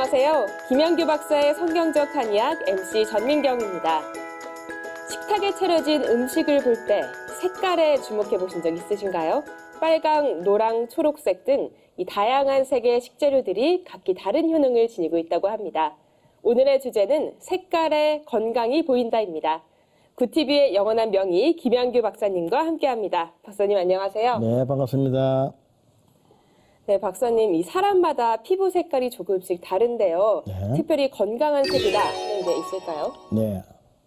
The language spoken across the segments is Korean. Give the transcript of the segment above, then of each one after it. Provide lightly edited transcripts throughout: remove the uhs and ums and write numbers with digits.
안녕하세요. 김영규 박사의 성경적 한의학 MC 전민경입니다. 식탁에 차려진 음식을 볼 때 색깔에 주목해 보신 적 있으신가요? 빨강, 노랑, 초록색 등 이 다양한 색의 식재료들이 각기 다른 효능을 지니고 있다고 합니다. 오늘의 주제는 색깔에 건강이 보인다입니다. 굿TV의 영원한 명의 김영규 박사님과 함께합니다. 박사님 안녕하세요. 네, 반갑습니다. 네, 박사님, 이 사람마다 피부 색깔이 조금씩 다른데요. 네. 특별히 건강한 색이다 하는 게 있을까요? 네,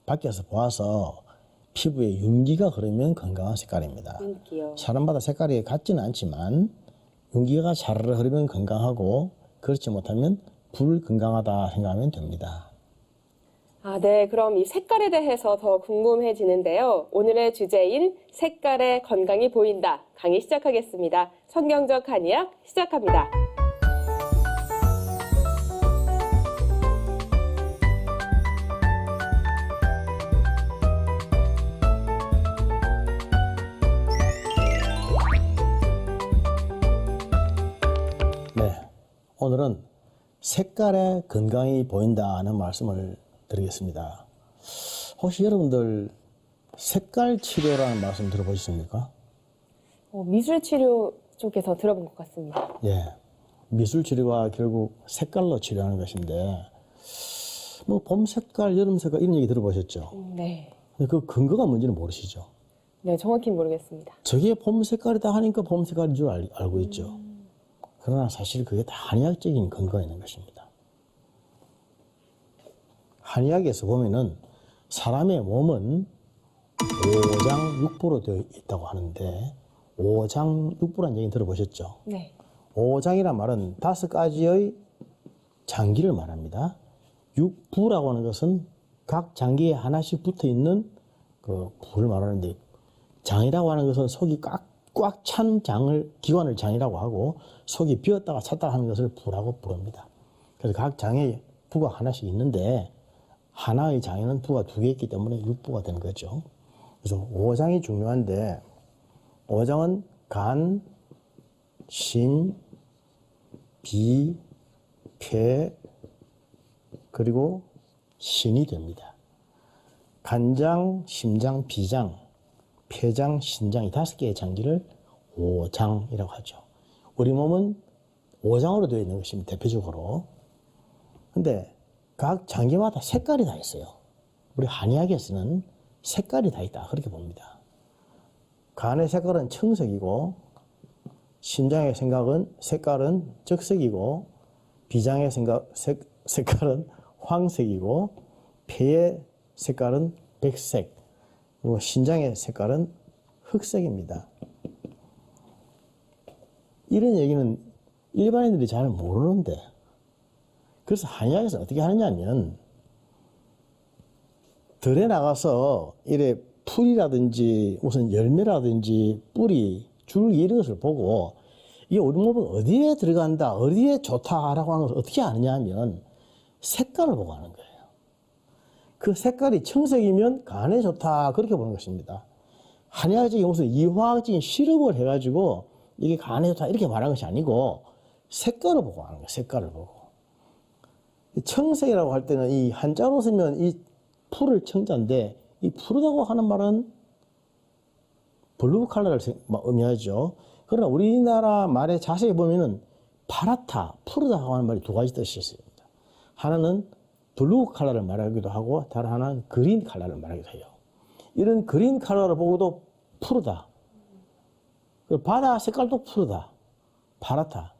밖에서 보아서 피부에 윤기가 흐르면 건강한 색깔입니다. 윤기요. 사람마다 색깔이 같지는 않지만 윤기가 자르르 흐르면 건강하고 그렇지 못하면 불건강하다 생각하면 됩니다. 아, 네. 그럼 이 색깔에 대해서 더 궁금해지는데요. 오늘의 주제인 색깔에 건강이 보인다. 강의 시작하겠습니다. 성경적 한의학 시작합니다. 네, 오늘은 색깔에 건강이 보인다는 말씀을 드리겠습니다. 혹시 여러분들 색깔 치료라는 말씀 들어보셨습니까? 미술치료 쪽에서 들어본 것 같습니다. 예, 미술 치료가 결국 색깔로 치료하는 것인데 뭐 봄 색깔, 여름 색깔 이런 얘기 들어보셨죠? 네. 근데 그 근거가 뭔지는 모르시죠? 네, 정확히 모르겠습니다. 저게 봄 색깔이다 하니까 봄 색깔인 줄 알고 있죠. 그러나 사실 그게 다 한의학적인 근거가 있는 것입니다. 한의학에서 보면은 사람의 몸은 오장 육부로 되어 있다고 하는데 오장 육부라는 얘기 들어보셨죠? 네. 오장이란 말은 5가지의 장기를 말합니다. 육부라고 하는 것은 각 장기에 하나씩 붙어 있는 그 부를 말하는데 장이라고 하는 것은 속이 꽉 찬 기관을 장이라고 하고 속이 비었다가 찼다가 하는 것을 부라고 부릅니다. 그래서 각 장에 부가 하나씩 있는데 하나의 장에는 부가 2개 있기 때문에 육부가 되는 거죠. 그래서 오장이 중요한데 오장은 간, 심, 비, 폐, 그리고 신이 됩니다. 간장, 심장, 비장, 폐장, 신장 이 5개의 장기를 오장이라고 하죠. 우리 몸은 오장으로 되어 있는 것입니다. 대표적으로. 근데 각 장기마다 색깔이 다 있어요. 우리 한의학에서는 색깔이 다 있다 그렇게 봅니다. 간의 색깔은 청색이고 심장의 색깔은 적색이고 비장의 색깔은 황색이고 폐의 색깔은 백색 그리고 신장의 색깔은 흑색입니다. 이런 얘기는 일반인들이 잘 모르는데 그래서 한의학에서 어떻게 하느냐면 들에 나가서 이래 풀이라든지 무슨 열매라든지 뿌리, 줄기 이런 것을 보고 이게 우리 몸은 어디에 들어간다, 어디에 좋다라고 하는 것을 어떻게 아느냐 하면 색깔을 보고 하는 거예요. 그 색깔이 청색이면 간에 좋다 그렇게 보는 것입니다. 한의학적인 무슨 이화학적인 실험을 해가지고 이게 간에 좋다 이렇게 말하는 것이 아니고 색깔을 보고 하는 거예요. 색깔을 보고. 청색이라고 할 때는 이 한자로 쓰면 이 풀을 청자인데 이 푸르다고 하는 말은 블루 컬러를 의미하죠. 그러나 우리나라 말에 자세히 보면은 파랗다, 푸르다고 하는 말이 2가지 뜻이 있습니다. 하나는 블루 컬러를 말하기도 하고 다른 하나는 그린 컬러를 말하기도 해요. 이런 그린 컬러를 보고도 푸르다. 바다 색깔도 푸르다. 파랗다.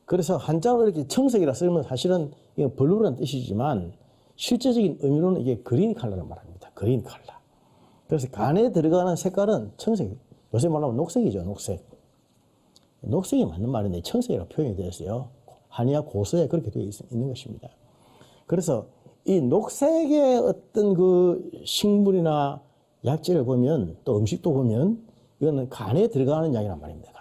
그래서 한자로 이렇게 청색이라 쓰면 사실은 이건 블루라는 뜻이지만 실제적인 의미로는 이게 그린 컬러를 말합니다. 그린 컬러. 그래서 간에 들어가는 색깔은 청색. 요새 말하면 녹색이죠. 녹색. 녹색이 맞는 말인데 청색이라고 표현이 되었어요. 한의학 고서에 그렇게 되어 있는 것입니다. 그래서 이 녹색의 어떤 그 식물이나 약재를 보면 또 음식도 보면 이거는 간에 들어가는 약이란 말입니다.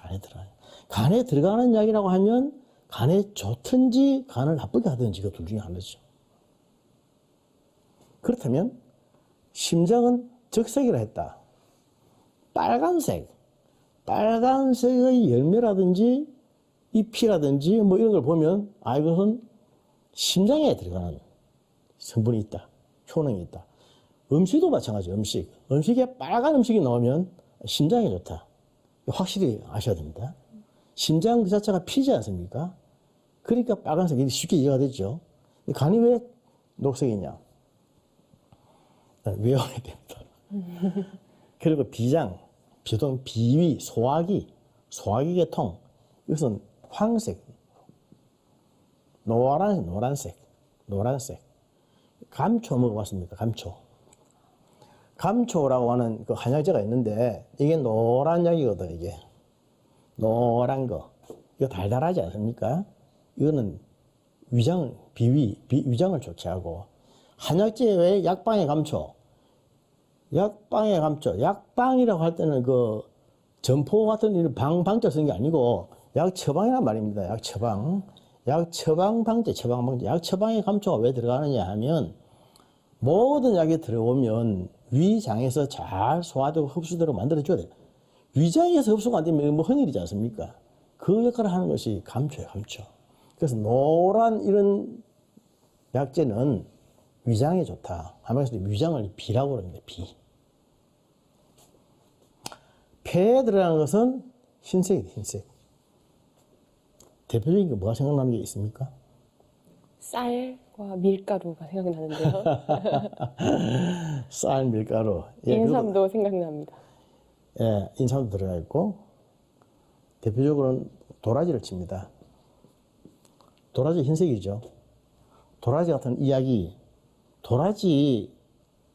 간에 들어가는 약이라고 하면 간에 좋든지 간을 나쁘게 하든지 그 둘 중에 하나죠. 그렇다면 심장은 적색이라 했다. 빨간색의 열매라든지 잎이라든지 뭐 이런 걸 보면 이것은 심장에 들어가는 성분이 있다. 효능이 있다. 음식도 마찬가지. 음식에 빨간 음식이 나오면 심장에 좋다. 확실히 아셔야 됩니다. 심장 그 자체가 피지 않습니까? 그러니까 빨간색이 쉽게 이해가 되죠. 간이 왜 녹색이냐? 외워야 됩니다. 그리고 비장, 비위, 소화기 계통, 이것은 황색, 노란색. 감초 먹어봤습니까? 감초라고 하는 그 한약재가 있는데, 이게 노란 약이거든, 이게. 노란 거. 이거 달달하지 않습니까? 이거는 위장을 좋게 하고, 한약재 외에 약방의 감초. 약방이라고 할 때는 그 점포 같은 이런 방자 쓰는 게 아니고, 약처방이란 말입니다. 약처방. 약처방의 감초가 왜 들어가느냐 하면, 모든 약이 들어오면 위장에서 잘 소화되고 흡수되고 만들어줘야 돼요. 위장에서 흡수가 안 되면 뭐 헌일이지 않습니까? 그 역할을 하는 것이 감초예요, 감초. 그래서 노란 이런 약재는 위장에 좋다. 한마디로 위장을 비라고 합니다, 비. 폐에 들어가는 것은 흰색이에요, 흰색. 대표적인 게 뭐가 생각나는 게 있습니까? 쌀과 밀가루가 생각나는데요. 쌀, 밀가루. 예, 인삼도 생각납니다. 예, 인삼도 들어가 있고, 대표적으로는 도라지를 칩니다. 도라지 흰색이죠. 도라지 같은 이 약이, 도라지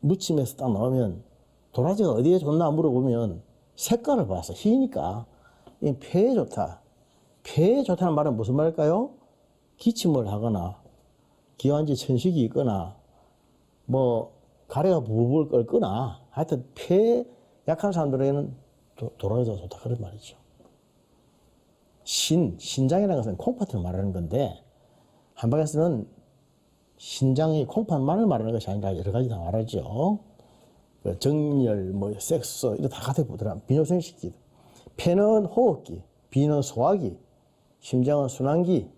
무침에서 딱 나오면, 도라지가 어디에 좋나 물어보면, 색깔을 봐서 희니까, 이 폐에 좋다. 폐에 좋다는 말은 무슨 말일까요? 기침을 하거나, 기관지 천식이 있거나, 뭐, 가래가 부글부글 끓거나, 하여튼 폐에 약한 사람들에게는 도라지가 좋다. 그런 말이죠. 신장이라는 것은 콩팥을 말하는 건데, 한방에서는 신장의 콩팥만을 말하는 것이 아니라 여러 가지 다 말하죠. 그 정렬, 뭐, 섹스, 이거 다 같아 보더라. 비뇨생식기. 폐는 호흡기, 비는 소화기, 심장은 순환기,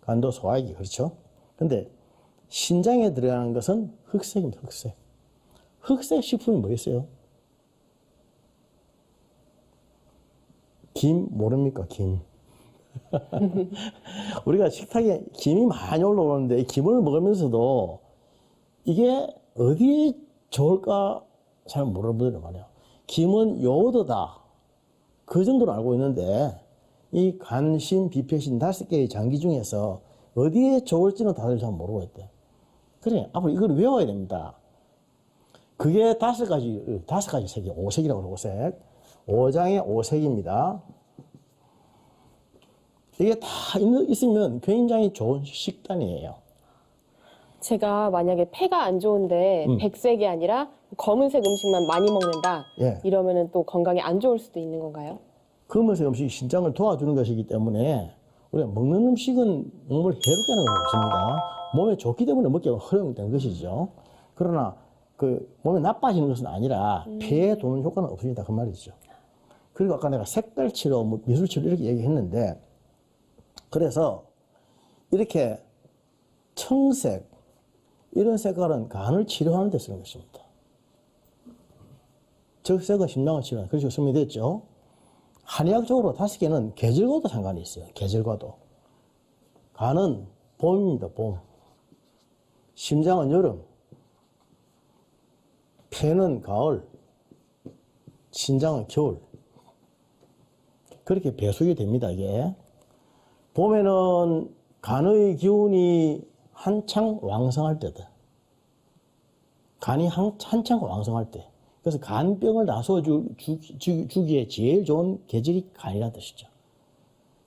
간도 소화기, 그렇죠? 근데 신장에 들어가는 것은 흑색입니다, 흑색. 흑색 식품이 뭐 있어요? 김 모릅니까? 김. 우리가 식탁에 김이 많이 올라오는데 이 김을 먹으면서도 이게 어디에 좋을까 잘 모르는 분들이 많아요. 김은 요오드다. 그 정도로 알고 있는데 이 간, 신, 비폐신 5개의 장기 중에서 어디에 좋을지는 다들 잘 모르고 있대. 그래, 앞으로 이걸 외워야 됩니다. 그게 5가지 색이 오색이라고 그러고, 오색. 5장의 오색입니다. 이게 다 있으면 굉장히 좋은 식단이에요. 제가 만약에 폐가 안 좋은데 백색이 아니라 검은색 음식만 많이 먹는다. 예. 이러면은 또 건강에 안 좋을 수도 있는 건가요? 검은색 음식이 신장을 도와주는 것이기 때문에 우리가 먹는 음식은 몸을 해롭게 하는 건 없습니다. 몸에 좋기 때문에 먹기가 허용된 것이죠. 그러나 그 몸에 나빠지는 것은 아니라 폐에 도는 효과는 없습니다. 그 말이죠. 그리고 아까 내가 색깔 치료, 뭐 미술 치료 이렇게 얘기했는데, 그래서 이렇게 청색 이런 색깔은 간을 치료하는 데 쓰는 것입니다. 적색은 심장을 치료하는, 그렇게 설명이 됐죠. 한의학적으로 5개는 계절과도 상관이 있어요. 계절과도. 간은 봄입니다. 봄. 심장은 여름. 폐는 가을. 신장은 겨울. 그렇게 배속이 됩니다. 이게. 봄에는 간의 기운이 한창 왕성할 때다. 간이 한창 왕성할 때. 그래서 간병을 나서주기에 제일 좋은 계절이 간이라는 뜻이죠.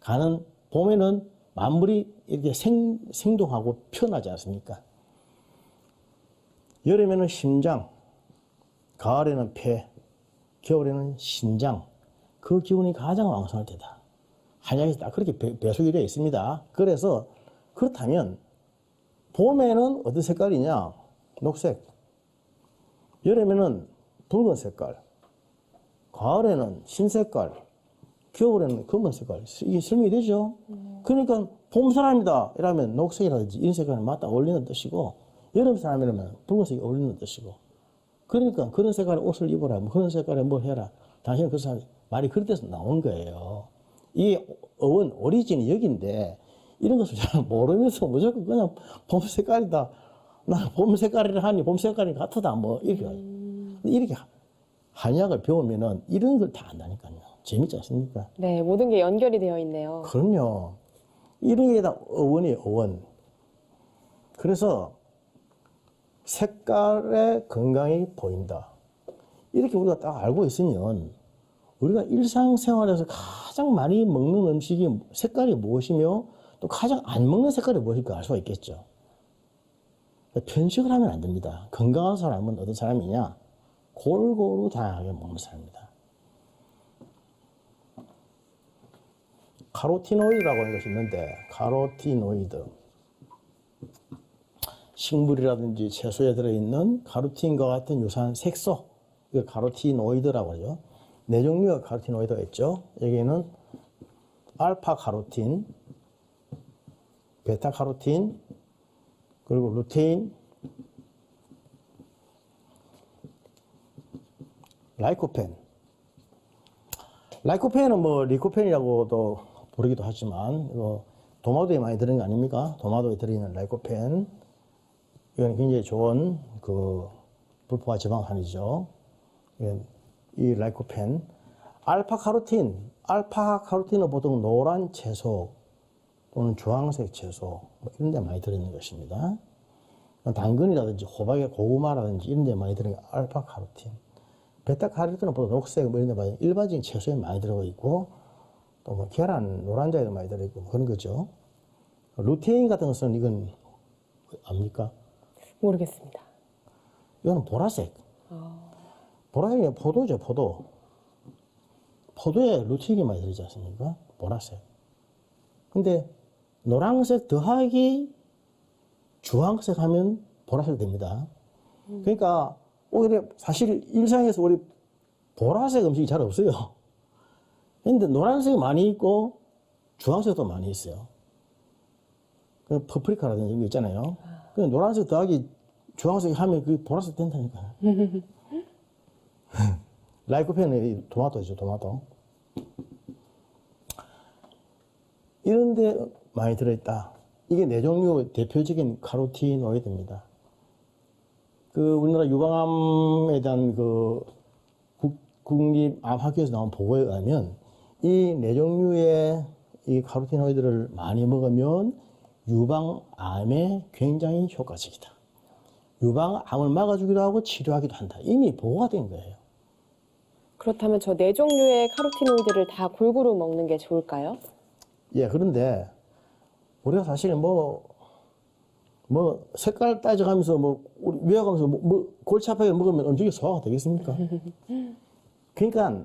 간은 봄에는 만물이 이렇게 생동하고 편하지 않습니까? 여름에는 심장, 가을에는 폐, 겨울에는 신장. 그 기운이 가장 왕성할 때다. 한약에서 딱 그렇게 배속이 되어 있습니다. 그래서 그렇다면 봄에는 어떤 색깔이냐? 녹색. 여름에는 붉은 색깔. 가을에는 흰 색깔. 겨울에는 검은 색깔. 이게 설명이 되죠? 그러니까 봄 사람이다 이러면 녹색이라든지 이런 색깔이 맞다 어울리는 뜻이고, 여름 사람이라면 붉은색이 어울리는 뜻이고. 그러니까 그런 색깔의 옷을 입어라, 뭐 그런 색깔의 뭘 해라. 당신은 그 사람 말이 그런 데서 나온 거예요. 이 어원 오리진이 여기인데 이런 것을 잘 모르면서 무조건 그냥 봄 색깔이다. 나 봄 색깔이라 하니 봄 색깔이 같다. 뭐 이렇게 한약을 배우면은 이런 걸 다 안다니까요. 재밌지 않습니까? 네, 모든 게 연결이 되어 있네요. 그럼요. 이런 게 다 어원이에요, 어원. 그래서 색깔의 건강이 보인다. 이렇게 우리가 딱 알고 있으면 우리가 일상생활에서 가장 많이 먹는 음식이 색깔이 무엇이며 또 가장 안 먹는 색깔이 무엇일까 알 수가 있겠죠. 편식을 하면 안 됩니다. 건강한 사람은 어떤 사람이냐? 골고루 다양하게 먹는 사람입니다. 카로티노이드라고 하는 것이 있는데, 카로티노이드. 식물이라든지 채소에 들어있는 카로틴과 같은 유사한 색소, 이걸 카로티노이드라고 하죠. 네 종류의 카로티노이드가 있죠. 여기에는 알파 카로틴, 베타 카로틴, 그리고 루테인, 라이코펜. 라이코펜은 뭐 리코펜이라고도 부르기도 하지만 이거 도마도에 많이 들어있는 거 아닙니까? 도마도에 들어있는 라이코펜. 이건 굉장히 좋은 그 불포화 지방산이죠. 이 라이코펜. 알파 카로틴은 보통 노란 채소 또는 주황색 채소 뭐 이런 데 많이 들어있는 것입니다. 당근이라든지 호박에 고구마라든지 이런 데 많이 들어있는 알파 카로틴. 베타 카로틴은 보통 녹색 뭐 이런 데 많이 일반적인 채소에 많이 들어가 있고 또 뭐 계란 노란자에도 많이 들어있고 그런 거죠. 루테인 같은 것은 이건 압니까? 모르겠습니다. 이거는 보라색. 보라색이 포도죠, 포도. 포도에 루테인이 많이 들어있지 않습니까? 보라색. 근데 노란색 더하기 주황색 하면 보라색 됩니다. 그러니까 오히려 사실 일상에서 우리 보라색 음식이 잘 없어요. 근데 노란색이 많이 있고 주황색도 많이 있어요. 그 파프리카라든지 이런 거 있잖아요. 그 노란색 더하기 주황색 하면 그게 보라색 된다니까요. 라이코펜은 토마토죠, 토마토. 이런 데 많이 들어있다. 이게 네 종류 대표적인 카로티노이드입니다. 그 우리나라 유방암에 대한 그 국립암학회에서 나온 보고에 의하면 이 네 종류의 이 카로티노이드를 많이 먹으면 유방암에 굉장히 효과적이다. 유방암을 막아주기도 하고 치료하기도 한다. 이미 보고가 된 거예요. 그렇다면 저 네 종류의 카로티노이드를 다 골고루 먹는 게 좋을까요? 예, 그런데 우리가 사실 뭐 색깔 따져가면서 우리 외워가면서 골치 아프게 먹으면 음식이 소화가 되겠습니까? 그러니까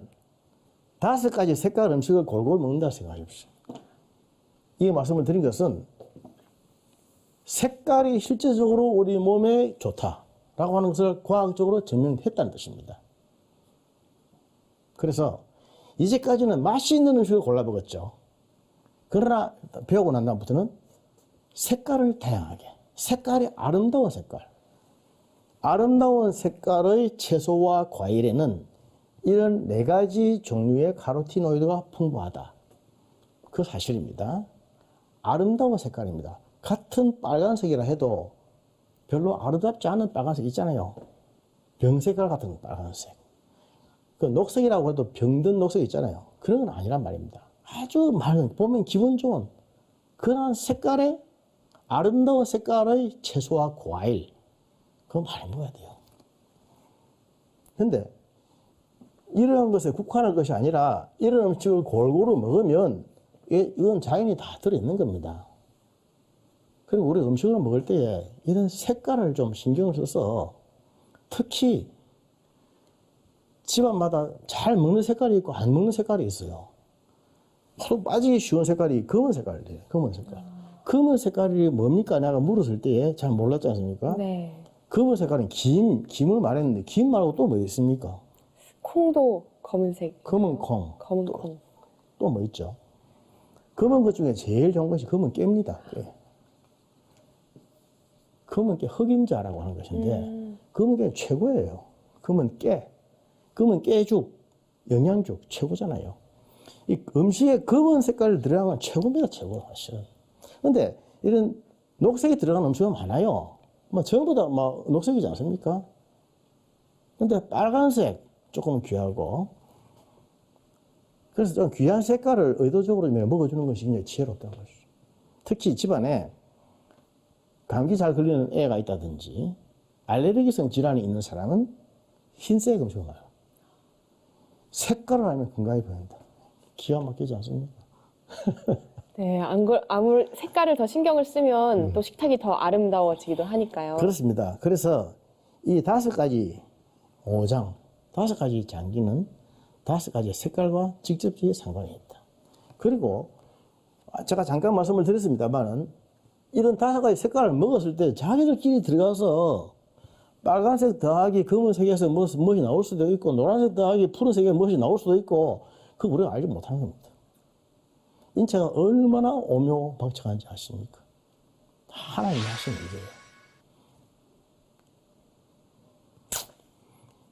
5가지 색깔 음식을 골고루 먹는다 생각하십시오. 이 말씀을 드린 것은 색깔이 실제적으로 우리 몸에 좋다라고 하는 것을 과학적으로 증명했다는 뜻입니다. 그래서 이제까지는 맛이 있는 음식을 골라 먹었죠. 그러나 배우고 난 다음부터는 색깔을 다양하게, 색깔이 아름다운 색깔, 아름다운 색깔의 채소와 과일에는 이런 4가지 종류의 카로티노이드가 풍부하다. 그 사실입니다. 아름다운 색깔입니다. 같은 빨간색이라 해도 별로 아름답지 않은 빨간색 있잖아요. 병색깔 같은 빨간색. 그 녹색이라고 해도 병든 녹색 있잖아요. 그런 건 아니란 말입니다. 아주 맑은, 보면 기분 좋은 그런 색깔의 아름다운 색깔의 채소와 과일, 그거 많이 먹어야 돼요. 근데 이런 것에 국한할 것이 아니라 이런 음식을 골고루 먹으면 이건 자연이 다 들어있는 겁니다. 그리고 우리 음식을 먹을 때에 이런 색깔을 좀 신경을 써서 특히 집안마다 잘 먹는 색깔이 있고 안 먹는 색깔이 있어요. 바로 빠지기 쉬운 색깔이 검은 색깔이에요. 검은 색깔. 검은 색깔이 뭡니까? 내가 물었을 때에 잘 몰랐지 않습니까? 네. 검은 색깔은 김을 말했는데 김 말고 또 뭐 있습니까? 콩도 검은색. 검은 콩. 검은 콩. 또 뭐 있죠? 검은 것 중에 제일 좋은 것이 검은 깨입니다. 깨. 검은 깨 흑임자라고 하는 것인데 검은 깨 최고예요. 검은 깨, 검은 깨죽, 영양죽 최고잖아요. 이 음식에 검은 색깔이 들어가면 최고입니다. 최고 사실은. 근데 이런 녹색이 들어간 음식은 많아요. 뭐 전부 다 뭐 녹색이지 않습니까? 근데 빨간색 조금 귀하고, 그래서 좀 귀한 색깔을 의도적으로 먹어주는 것이 굉장히 지혜롭다는 것이죠. 특히 집안에 감기 잘 걸리는 애가 있다든지 알레르기성 질환이 있는 사람은 흰색 음식을 먹어요. 색깔을 알면 건강해 보인다. 기가 막히지 않습니까? 네, 아무 색깔을 더 신경을 쓰면 또 식탁이 더 아름다워지기도 하니까요. 그렇습니다. 그래서 이 5가지 5장, 5가지 장기는 5가지 색깔과 직접적인 상관이 있다. 그리고 제가 잠깐 말씀을 드렸습니다만은 이런 5가지 색깔을 먹었을 때 자기들끼리 들어가서 빨간색 더하기 검은색에서 무엇이 나올 수도 있고 노란색 더하기 푸른색에 무엇이 나올 수도 있고 그거 우리가 알지 못하는 겁니다. 인체가 얼마나 오묘박측한지 아십니까? 하나님이 하신 일이에요.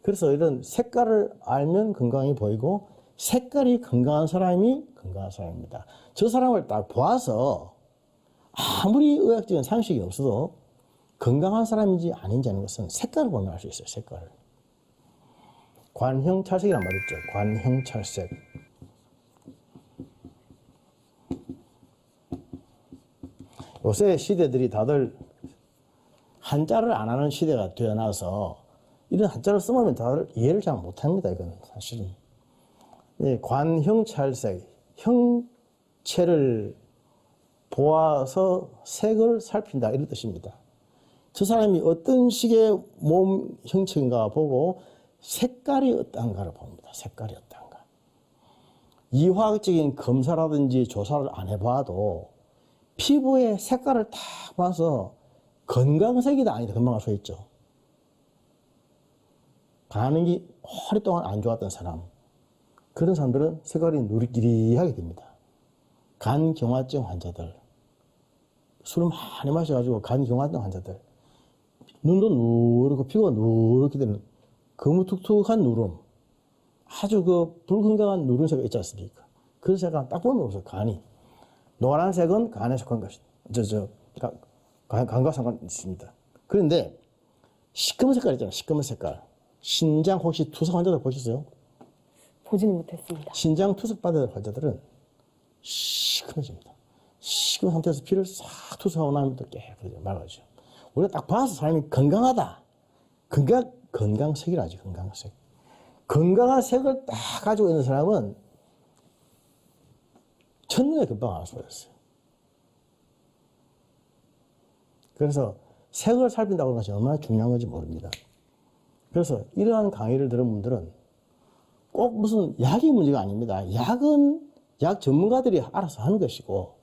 그래서 이런 색깔을 알면 건강해 보이고 색깔이 건강한 사람이 건강한 사람입니다. 저 사람을 딱 보아서 아무리 의학적인 상식이 없어도 건강한 사람인지 아닌지 하는 것은 색깔을 보면 알 수 있어요. 색깔을. 관형찰색이란 말 있죠. 관형찰색. 요새 시대들이 다들 한자를 안 하는 시대가 되어나서 이런 한자를 쓰면 다들 이해를 잘 못합니다. 이건 사실은. 관형찰색, 형체를 보아서 색을 살핀다 이런 뜻입니다. 저 사람이 어떤 식의 몸 형체인가 보고 색깔이 어떤가를 봅니다. 색깔이 어떤가. 이화학적인 검사라든지 조사를 안 해봐도 피부의 색깔을 딱 봐서 건강색이다 아니다 금방 알 수 있죠. 반응이 오랫동안 안 좋았던 사람, 그런 사람들은 색깔이 누리끼리하게 됩니다. 간경화증 환자들, 술을 많이 마셔가지고 간경화증 환자들, 눈도 누렇고 피부가 누렇게 되는 거무툭툭한 누름, 아주 그 불건강한 누른색이 있지 않습니까? 그런 색깔 딱 보면 없어요. 간이. 노란색은 간에 속한 것이다. 간과 상관 있습니다. 그런데 시꺼먼 색깔 있잖아요. 시꺼먼 색깔. 신장 혹시 투석 환자들 보셨어요? 보지는 못했습니다. 신장 투석 받은 환자들은 시커매집니다. 시커먼 상태에서 피를 싹 투석하고 나면 또 깨끗하게 맑아지죠. 우리가 딱 봐서 사람이 건강하다. 건강색이라지, 건강색. 건강한 색을 딱 가지고 있는 사람은 첫눈에 금방 알 수가 있어요. 그래서 색을 살핀다고 하는 것이 얼마나 중요한 건지 모릅니다. 그래서 이러한 강의를 들은 분들은 꼭 무슨 약이 문제가 아닙니다. 약은 약 전문가들이 알아서 하는 것이고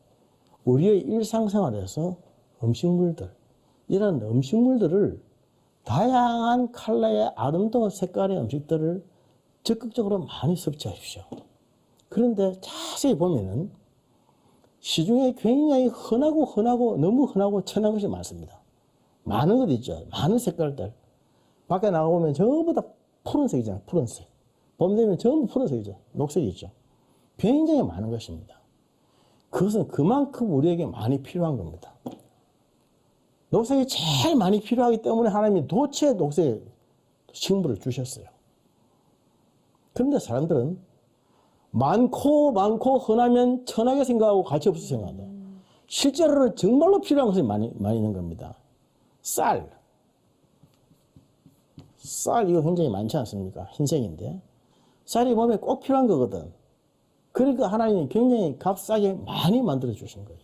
우리의 일상생활에서 음식물들, 이런 음식물들을 다양한 컬러의 아름다운 색깔의 음식들을 적극적으로 많이 섭취하십시오. 그런데 자세히 보면은 시중에 굉장히 흔하고 너무 흔하고 천한 것이 많습니다. 많은 것 있죠. 많은 색깔들. 밖에 나가보면 전부 다 푸른색이잖아요. 푸른색. 봄 되면 전부 푸른색이죠. 녹색이 있죠. 굉장히 많은 것입니다. 그것은 그만큼 우리에게 많이 필요한 겁니다. 녹색이 제일 많이 필요하기 때문에 하나님이 도체 녹색 식물을 주셨어요. 그런데 사람들은 많고 흔하면 천하게 생각하고 가치 없이 생각한다. 실제로는 정말로 필요한 것이 많이 있는 겁니다. 쌀 이거 굉장히 많지 않습니까? 흰색인데 쌀이 몸에 꼭 필요한 거거든. 그러니까 하나님이 굉장히 값싸게 많이 만들어 주신 거예요.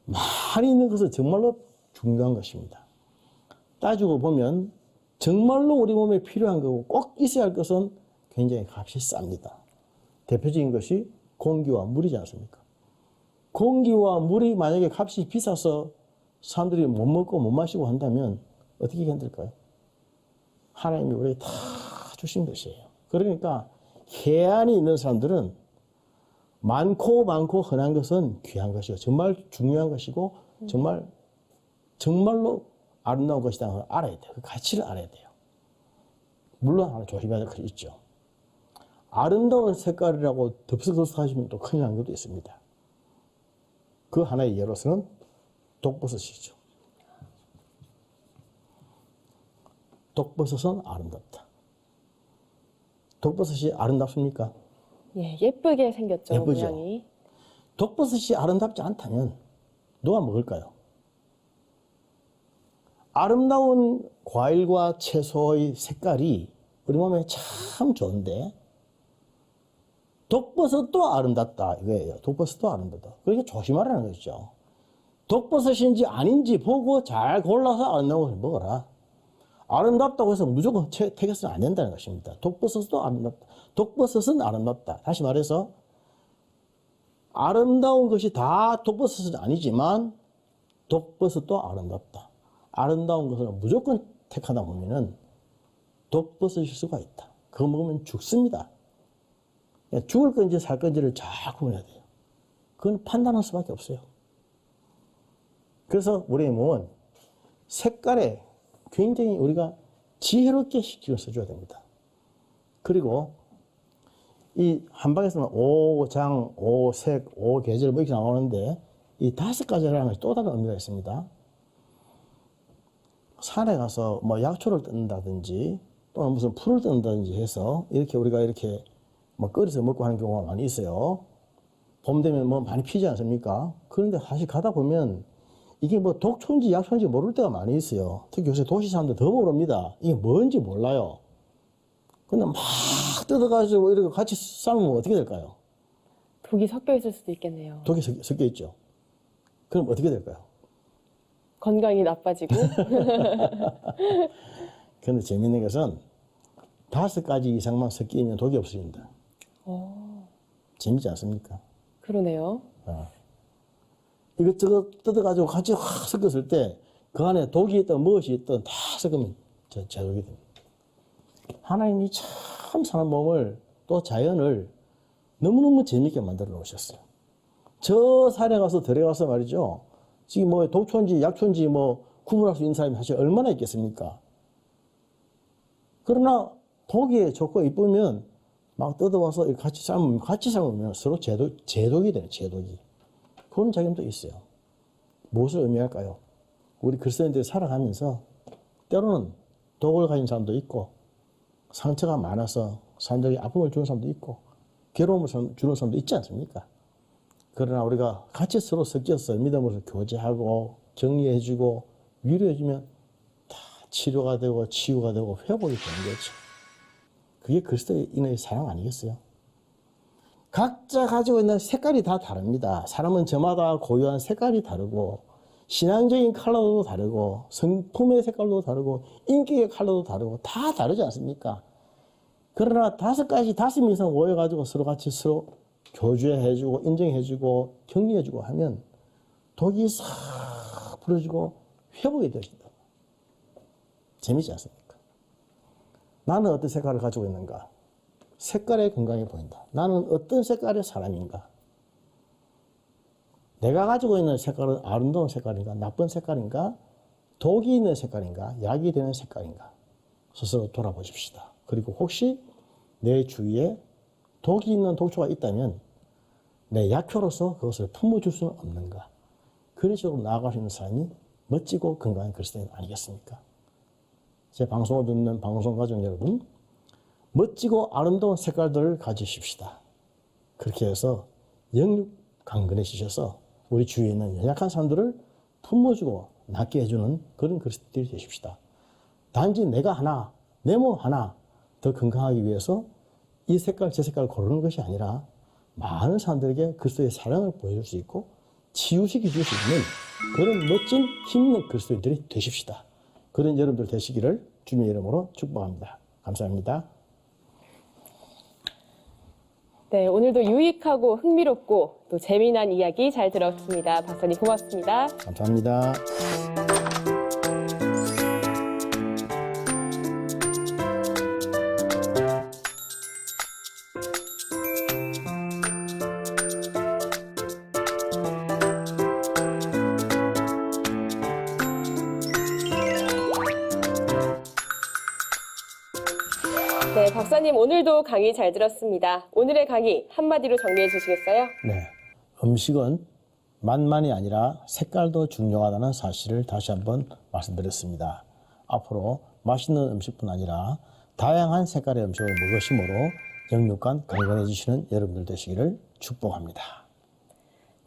많이 있는 것은 정말로 중요한 것입니다. 따지고 보면 정말로 우리 몸에 필요한 거고 꼭 있어야 할 것은 굉장히 값이 쌉니다. 대표적인 것이 공기와 물이지 않습니까? 공기와 물이 만약에 값이 비싸서 사람들이 못 먹고 못 마시고 한다면 어떻게 견딜까요? 하나님이 우리에게 다 주신 것이에요. 그러니까 해안이 있는 사람들은 많고 흔한 것은 귀한 것이고 정말 중요한 것이고 정말로 아름다운 것이라는 걸 알아야 돼요. 그 가치를 알아야 돼요. 물론 하나 조심해야 될 것이 있죠. 아름다운 색깔이라고 덥석덥석하시면 또 큰일 나는 것도 있습니다. 그 하나의 예로서는 독버섯이죠. 독버섯은 아름답다. 독버섯이 아름답습니까? 예, 예쁘게 생겼죠, 예쁘죠? 모양이. 독버섯이 아름답지 않다면 누가 먹을까요? 아름다운 과일과 채소의 색깔이 우리 몸에 참 좋은데 독버섯도 아름답다 이거예요. 독버섯도 아름답다. 그러니까 조심하라는 것이죠. 독버섯인지 아닌지 보고 잘 골라서 아름다운 것을 먹어라. 아름답다고 해서 무조건 택해서는 안 된다는 것입니다. 독버섯도 아름답다. 독버섯은 아름답다. 다시 말해서 아름다운 것이 다 독버섯은 아니지만 독버섯도 아름답다. 아름다운 것을 무조건 택하다 보면은 독버섯일 수가 있다. 그거 먹으면 죽습니다. 죽을 건지 살 건지를 잘 구분해야 돼요. 그건 판단할 수밖에 없어요. 그래서 우리의 몸은 색깔에 굉장히 우리가 지혜롭게 신경을 써줘야 됩니다. 그리고 이 한방에서는 오장, 오색, 오계절 뭐 이렇게 나오는데 이 5가지라는 것이 또 다른 의미가 있습니다. 산에 가서 뭐 약초를 뜯는다든지 또는 무슨 풀을 뜯는다든지 해서 이렇게 우리가 이렇게 뭐 끓여서 먹고 하는 경우가 많이 있어요. 봄 되면 뭐 많이 피지 않습니까? 그런데 사실 가다 보면 이게 뭐 독초인지 약초인지 모를 때가 많이 있어요. 특히 요새 도시 사람들 더 모릅니다. 이게 뭔지 몰라요. 근데 막 뜯어가지고 이렇게 같이 삶으면 어떻게 될까요? 독이 섞여 있을 수도 있겠네요. 독이 섞여 있죠. 그럼 어떻게 될까요? 건강이 나빠지고. 그런데 재밌는 것은 5가지 이상만 섞이면 독이 없어진다. 재밌지 않습니까? 그러네요. 이것저것 뜯어가지고 같이 확 섞었을 때 그 안에 독이 있든 무엇이 있든 다 섞으면 제독이 됩니다. 하나님이 참 사람 몸을 또 자연을 너무너무 재밌게 만들어 놓으셨어요. 저 산에 가서 들어가서 말이죠. 지금 뭐 독초인지 약초인지 뭐 구분할 수 있는 사람이 사실 얼마나 있겠습니까? 그러나 보기에 좋고 이쁘면 막 뜯어와서 같이 삶으면 서로 제독이 되는 제독이. 그런 작용도 있어요. 무엇을 의미할까요? 우리 그리스도인들이 살아가면서 때로는 독을 가진 사람도 있고 상처가 많아서 사람들에게 아픔을 주는 사람도 있고 괴로움을 주는 사람도 있지 않습니까? 그러나 우리가 같이 서로 섞여서 믿음으로 교제하고 격려해주고 위로해주면 다 치료가 되고 치유가 되고 회복이 되는 거죠. 그게 그리스도인의 사랑 아니겠어요? 각자 가지고 있는 색깔이 다 다릅니다. 사람은 저마다 고유한 색깔이 다르고 신앙적인 컬러도 다르고 성품의 색깔도 다르고 인격의 컬러도 다르고 다 다르지 않습니까? 그러나 5가지, 5명 이상 모여가지고 서로 같이 서로 교제해주고 인정해주고 격려해주고 하면 독이 싹 풀어지고 회복이 되어진다. 재미지 않습니까? 나는 어떤 색깔을 가지고 있는가? 색깔의 건강이 보인다. 나는 어떤 색깔의 사람인가? 내가 가지고 있는 색깔은 아름다운 색깔인가? 나쁜 색깔인가? 독이 있는 색깔인가? 약이 되는 색깔인가? 스스로 돌아보십시다. 그리고 혹시 내 주위에 독이 있는 독초가 있다면 내 약효로서 그것을 품어줄 수는 없는가? 그런 식으로 나아갈 수 있는 사람이 멋지고 건강한 그리스도인 아니겠습니까? 제 방송을 듣는 방송 가족 여러분, 멋지고 아름다운 색깔들을 가지십시다. 그렇게 해서 영육 강건해지셔서 우리 주위에 있는 연약한 사람들을 품어주고 낫게 해주는 그런 그리스도인들이 되십시다. 단지 내가 하나, 내 몸 하나 더 건강하기 위해서 이 색깔, 저 색깔을 고르는 것이 아니라 많은 사람들에게 그리스도의 사랑을 보여줄 수 있고 치유시켜 줄 수 있는 그런 멋진 힘 있는 그리스도인들이 되십시다. 그런 여러분들 되시기를 주님의 이름으로 축복합니다. 감사합니다. 네, 오늘도 유익하고 흥미롭고 또 재미난 이야기 잘 들었습니다. 박사님 고맙습니다. 감사합니다. 네, 박사님 오늘도 강의 잘 들었습니다. 오늘의 강의 한마디로 정리해 주시겠어요? 네, 음식은 맛만이 아니라 색깔도 중요하다는 사실을 다시 한번 말씀드렸습니다. 앞으로 맛있는 음식뿐 아니라 다양한 색깔의 음식을 먹으심으로 영육간 건강해지시는 여러분들 되시기를 축복합니다.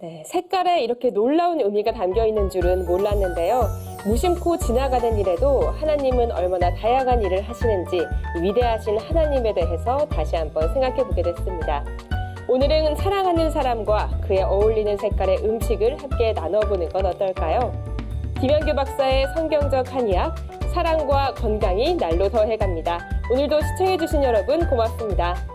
네, 색깔에 이렇게 놀라운 의미가 담겨 있는 줄은 몰랐는데요. 무심코 지나가는 일에도 하나님은 얼마나 다양한 일을 하시는지 위대하신 하나님에 대해서 다시 한번 생각해 보게 됐습니다. 오늘은 사랑하는 사람과 그에 어울리는 색깔의 음식을 함께 나눠보는 건 어떨까요? 김현규 박사의 성경적 한의학, 사랑과 건강이 날로 더해갑니다. 오늘도 시청해주신 여러분 고맙습니다.